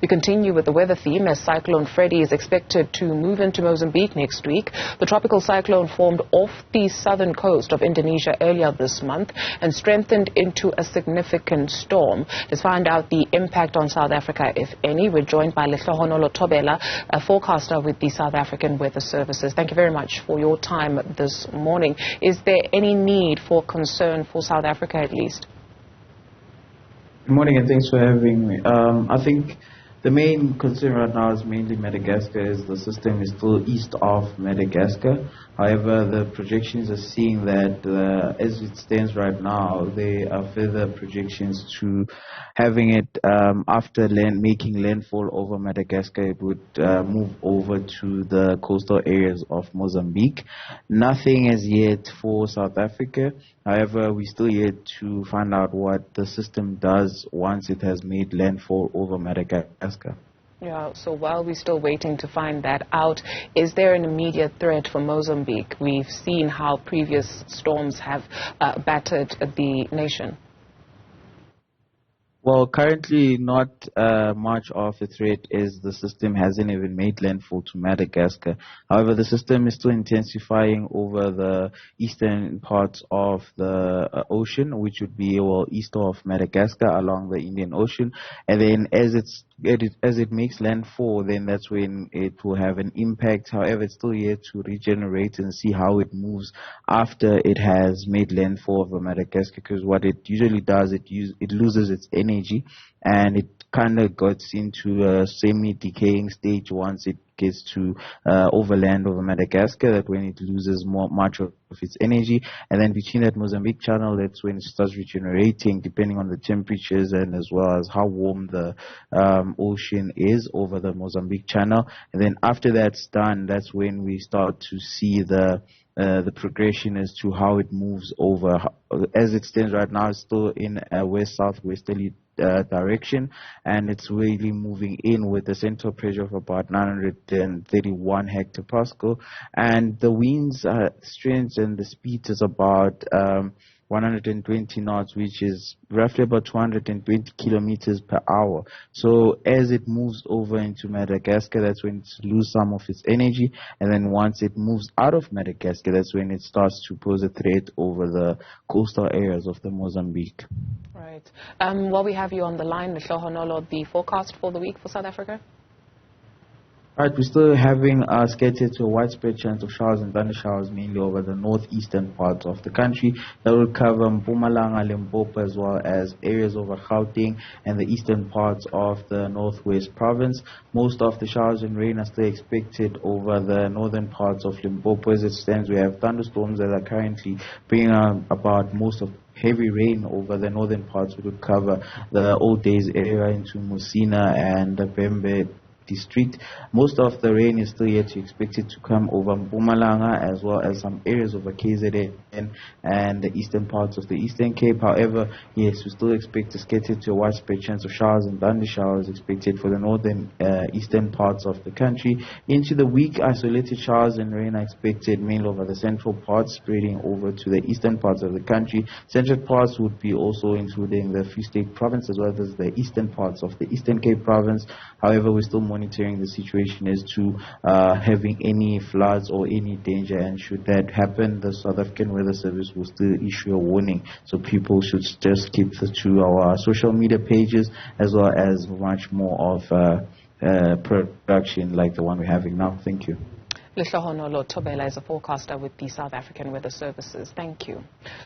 We continue with the weather theme as Cyclone Freddy is expected to move into Mozambique next week. The tropical cyclone formed off the southern coast of Indonesia earlier this month and strengthened into a significant storm. Let's find out the impact on South Africa, if any. We're joined by Lehlohonolo Thobela, a forecaster with the South African Weather Services. Thank you very much for your time this morning. Is there any need for concern for South Africa at least? Good morning and thanks for having me. I think the main concern right now is mainly Madagascar, as the system is still east of Madagascar. However, the projections are seeing that as it stands right now, there are further projections to having it after making landfall over Madagascar, it would move over to the coastal areas of Mozambique. Nothing as yet for South Africa. However, we're still yet to find out what the system does once it has made landfall over Madagascar. Yeah, so while we're still waiting to find that out, is there an immediate threat for Mozambique? We've seen how previous storms have battered the nation. Well, currently not much of a threat, as the system hasn't even made landfall to Madagascar. However, the system is still intensifying over the eastern parts of the ocean, which would be east of Madagascar along the Indian Ocean. And then as it makes landfall, then that's when it will have an impact. However, it's still yet to regenerate and see how it moves after it has made landfall over Madagascar, because what it usually does, it loses its energy and it kind of gets into a semi-decaying stage once it gets to overland over Madagascar. That when it loses much of its energy, and then between that Mozambique channel, that's when it starts regenerating, depending on the temperatures and as well as how warm the ocean is over the Mozambique channel. And then after that's done, that's when we start to see the progression as to how it moves over. As it stands right now, it's still in a west-southwesterly direction, and it's really moving in with a central pressure of about 931 hectopascal, and the winds strength and the speed is about 120 knots, which is roughly about 220 kilometers per hour. So as it moves over into Madagascar, that's when it loses some of its energy, and then once it moves out of Madagascar, that's when it starts to pose a threat over the coastal areas of the Mozambique. Right. While we have you on the line, Lehlohonolo, the forecast for the week for South Africa? Right, we're still having scattered to a widespread chance of showers and thunder showers, mainly over the northeastern parts of the country. That will cover Mpumalanga, Limpopo, as well as areas over Gauteng and the eastern parts of the northwest province. Most of the showers and rain are still expected over the northern parts of Limpopo. As it stands, we have thunderstorms that are currently bringing about most of heavy rain over the northern parts. We would cover the Old Days area into Musina and the Bembe district. Most of the rain is still yet expected to come over Mpumalanga, as well as some areas over KZN and the eastern parts of the Eastern Cape. However, yes, we still expect a scattered to a widespread chance of showers and thunder showers expected for the northern eastern parts of the country. Into the week, isolated showers and rain are expected mainly over the central parts, spreading over to the eastern parts of the country. Central parts would be also including the Free State province, as well as the eastern parts of the Eastern Cape province. However, we're still monitoring the situation as to having any floods or any danger, and should that happen, the South African Weather Service will still issue a warning. So people should just keep to our social media pages, as well as much more of production like the one we're having now. Thank you. Lehlohonolo Thobela is a forecaster with the South African Weather Services. Thank you.